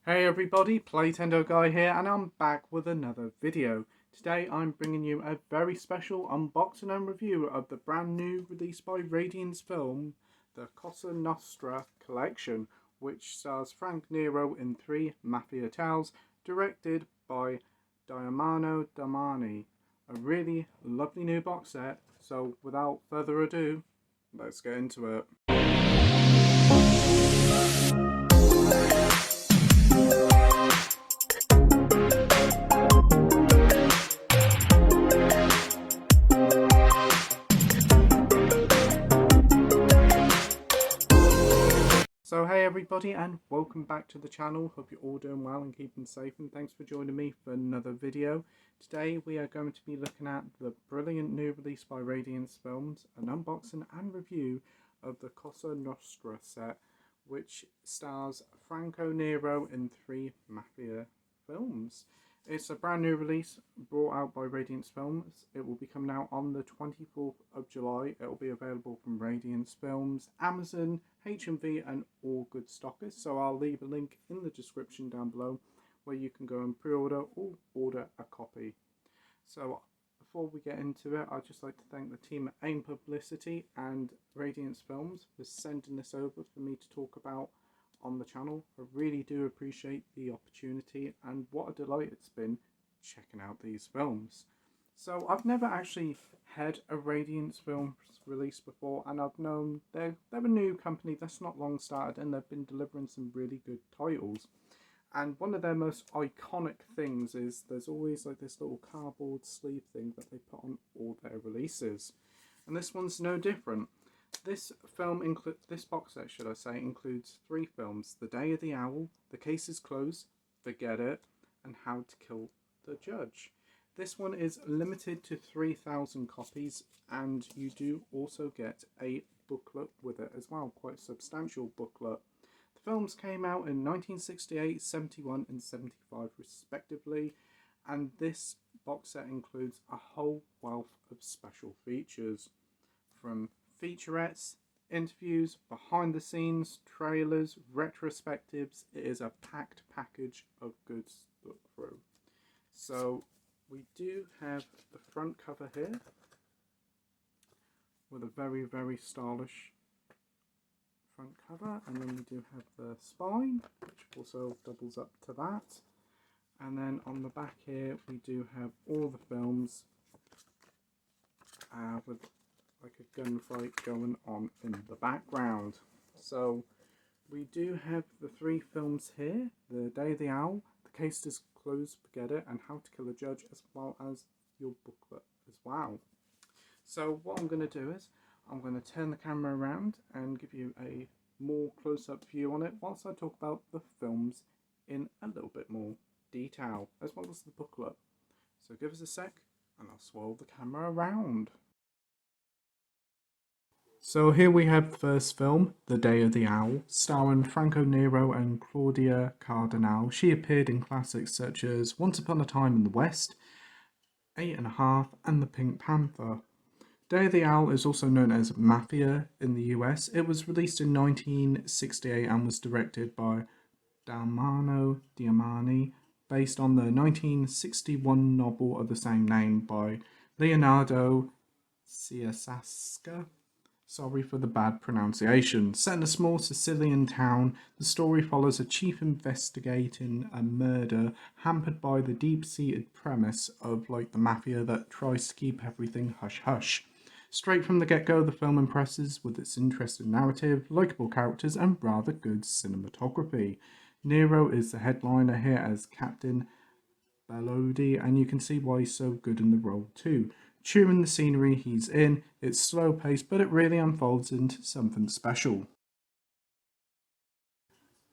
Hey everybody, Playtendoguy here, and I'm back with another video. Today I'm bringing you a very special unboxing and review of the brand new release by Radiance Film, the Cosa Nostra collection, which stars Franco Nero in 3 Mafia tales, directed by Diamano Damani. A really lovely new box set, so without further ado, let's get into it. So hey everybody, and welcome back to the channel. Hope you're all doing well and keeping safe, and thanks for joining me for another video. Today we are going to be looking at the brilliant new release by Radiance Films, an unboxing and review of the Cosa Nostra set, which stars Franco Nero in 3 Mafia films. It's a brand new release brought out by Radiance Films. It will be coming out on the 24th of July. It will be available from Radiance Films, Amazon, HMV and all good stockers. So I'll leave a link in the description down below where you can go and pre-order or order a copy. So before we get into it, I'd just like to thank the team at AIM Publicity and Radiance Films for sending this over for me to talk about on the channel. I really do appreciate the opportunity, and what a delight it's been checking out these films. So I've never actually had a Radiance Films release before, and I've known they're a new company that's not long started, and they've been delivering some really good titles. And one of their most iconic things is there's always like this little cardboard sleeve thing that they put on all their releases, and this one's no different. This box set, should I say, includes 3 films: The Day of the Owl, The Case is Closed, Forget It, and How to Kill the Judge. This one is limited to 3,000 copies, and you do also get a booklet with it as well, quite a substantial booklet. The films came out in 1968, 71 and 75 respectively, and this box set includes a whole wealth of special features, from featurettes, interviews, behind the scenes, trailers, retrospectives. It is a packed package of goods to look through. So we do have the front cover here with a very, very stylish front cover, and then we do have the spine, which also doubles up to that. And then on the back here we do have all the films with like a gunfight going on in the background. So we do have the 3 films here: The Day of the Owl, The Case is Closed, Forget It, and How to Kill a Judge, as well as your booklet as well. So what I'm going to do is I'm going to turn the camera around and give you a more close-up view on it whilst I talk about the films in a little bit more detail, as well as the booklet. So give us a sec and I'll swirl the camera around. So here we have the first film, The Day of the Owl, starring Franco Nero and Claudia Cardinal. She appeared in classics such as Once Upon a Time in the West, 8½, and The Pink Panther. Day of the Owl is also known as Mafia in the US. It was released in 1968 and was directed by Diamano Damani, based on the 1961 novel of the same name by Leonardo Ciasasca. Sorry for the bad pronunciation. Set in a small Sicilian town, the story follows a chief investigating a murder hampered by the deep-seated premise of like the mafia that tries to keep everything hush-hush. Straight from the get-go, the film impresses with its interesting narrative, likeable characters, and rather good cinematography. Nero is the headliner here as Captain Bellodi, and you can see why he's so good in the role too. Chewing the scenery he's in, it's slow paced, but it really unfolds into something special.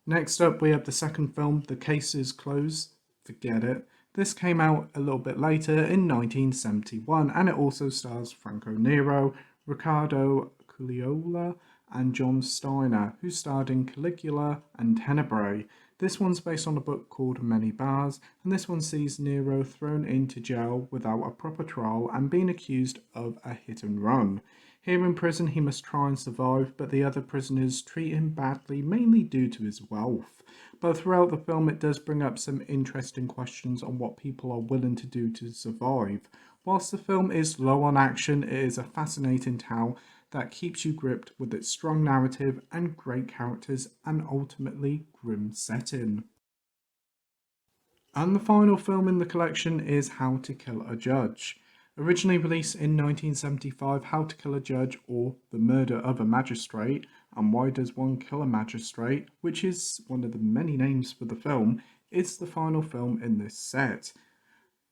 Next up we have the second film, The Case is Closed, Forget It. This came out a little bit later in 1971, and it also stars Franco Nero, Riccardo Culiola and John Steiner, who starred in Caligula and Tenebrae. This one's based on a book called Many Bars, and this one sees Nero thrown into jail without a proper trial and being accused of a hit and run. Here in prison he must try and survive, but the other prisoners treat him badly, mainly due to his wealth. But throughout the film it does bring up some interesting questions on what people are willing to do to survive. Whilst the film is low on action, it is a fascinating tale that keeps you gripped with its strong narrative and great characters and ultimately grim setting. And the final film in the collection is How to Kill a Judge. Originally released in 1975, How to Kill a Judge, or The Murder of a Magistrate, and Why Does One Kill a Magistrate, which is one of the many names for the film, is the final film in this set.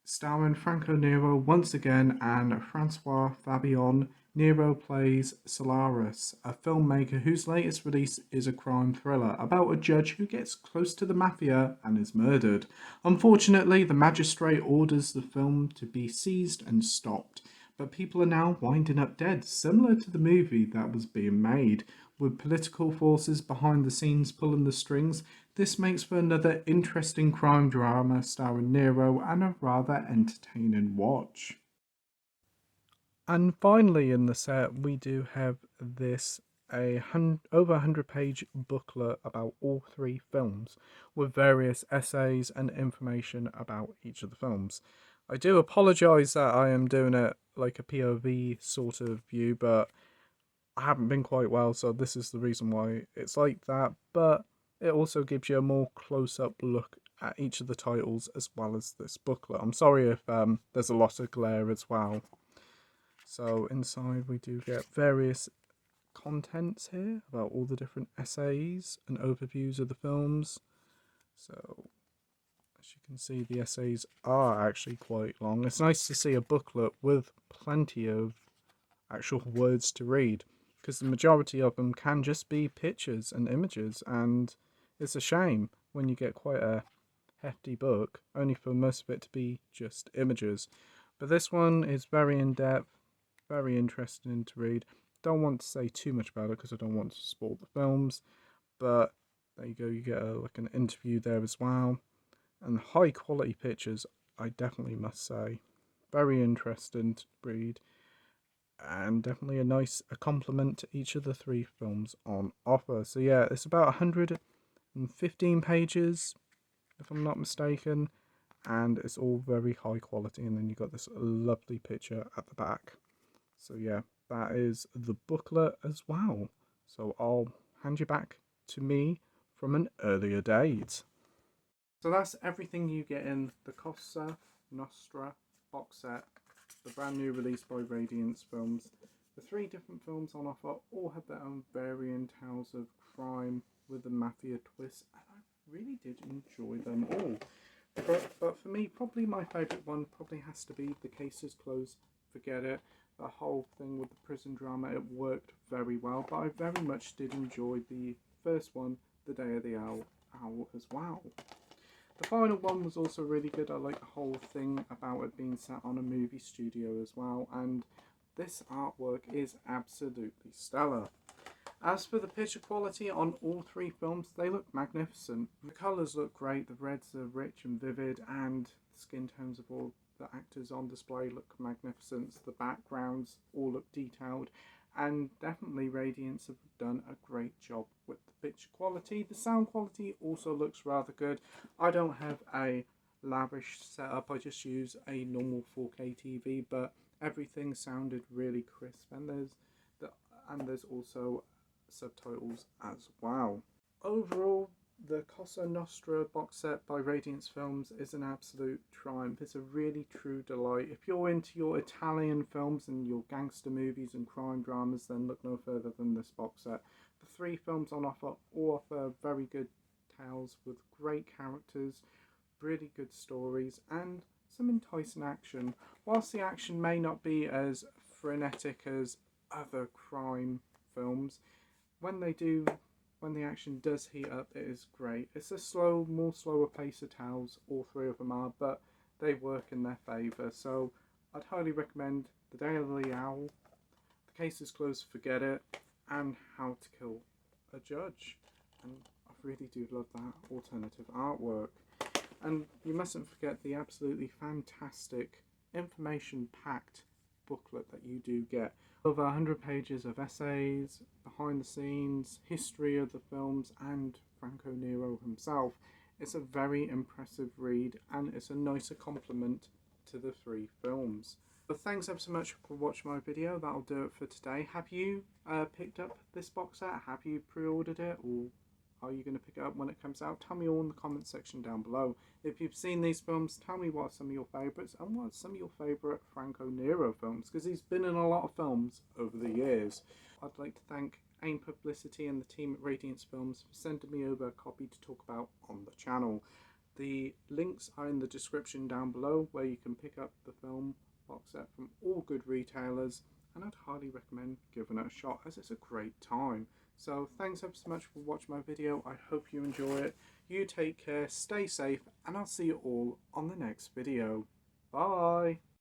Starring Franco Nero once again and Francois Fabian, Nero plays Solaris, a filmmaker whose latest release is a crime thriller about a judge who gets close to the Mafia and is murdered. Unfortunately, the magistrate orders the film to be seized and stopped, but people are now winding up dead, similar to the movie that was being made. With political forces behind the scenes pulling the strings, this makes for another interesting crime drama starring Nero and a rather entertaining watch. And finally in the set we do have this over 100-page booklet about all three films with various essays and information about each of the films. I do apologise that I am doing it like a POV sort of view, but I haven't been quite well, so this is the reason why it's like that, but it also gives you a more close-up look at each of the titles as well as this booklet. I'm sorry if there's a lot of glare as well. So inside we do get various contents here about all the different essays and overviews of the films. So as you can see, the essays are actually quite long. It's nice to see a booklet with plenty of actual words to read, because the majority of them can just be pictures and images, and it's a shame when you get quite a hefty book only for most of it to be just images. But this one is very in-depth, very interesting to read. Don't want to say too much about it because I don't want to spoil the films, but there you go, you get like an interview there as well, and high quality pictures, I definitely must say. Very interesting to read, and definitely a compliment to each of the three films on offer. So yeah, it's about 115 pages if I'm not mistaken, and it's all very high quality, and then you've got this lovely picture at the back. So yeah, that is the booklet as well. So I'll hand you back to me from an earlier date. So that's everything you get in the Cosa, Nostra box set, the brand new release by Radiance Films. The three different films on offer all have their own varying tales of crime with a Mafia twist, and I really did enjoy them all. But for me, probably my favourite one probably has to be The Case is Closed, Forget It. The whole thing with the prison drama, it worked very well, but I very much did enjoy the first one, The Day of the Owl as well. The final one was also really good. I like the whole thing about it being set on a movie studio as well, and this artwork is absolutely stellar. As for the picture quality on all three films, they look magnificent. The colours look great, the reds are rich and vivid, and the skin tones of all the actors on display look magnificent. The backgrounds all look detailed, and definitely Radiance have done a great job with the picture quality. The sound quality also looks rather good. I don't have a lavish setup, I just use a normal 4K TV, but everything sounded really crisp, and there's also subtitles as well. Overall, the Cosa Nostra box set by Radiance Films is an absolute triumph. It's a really true delight. If you're into your Italian films and your gangster movies and crime dramas, then look no further than this box set. The three films on offer all offer very good tales with great characters, really good stories, and some enticing action. Whilst the action may not be as frenetic as other crime films, when the action does heat up, it is great. It's a slower pace of tales, all three of them are, but they work in their favour. So I'd highly recommend The Day of the Owl, The Case is Closed, Forget It, and How to Kill a Judge. And I really do love that alternative artwork. And you mustn't forget the absolutely fantastic, information-packed booklet that you do get. Over 100 pages of essays, behind the scenes, history of the films, and Franco Nero himself. It's a very impressive read, and it's a nicer complement to the 3 films. But thanks ever so much for watching my video. That'll do it for today. Have you picked up this box set? Have you pre-ordered it, or are you going to pick it up when it comes out? Tell me all in the comment section down below. If you've seen these films, tell me what are some of your favourites and what are some of your favourite Franco Nero films, because he's been in a lot of films over the years. I'd like to thank AIM Publicity and the team at Radiance Films for sending me over a copy to talk about on the channel. The links are in the description down below, where you can pick up the film box set from all good retailers, and I'd highly recommend giving it a shot, as it's a great time. So thanks ever so much for watching my video. I hope you enjoy it. You take care, stay safe, and I'll see you all on the next video. Bye!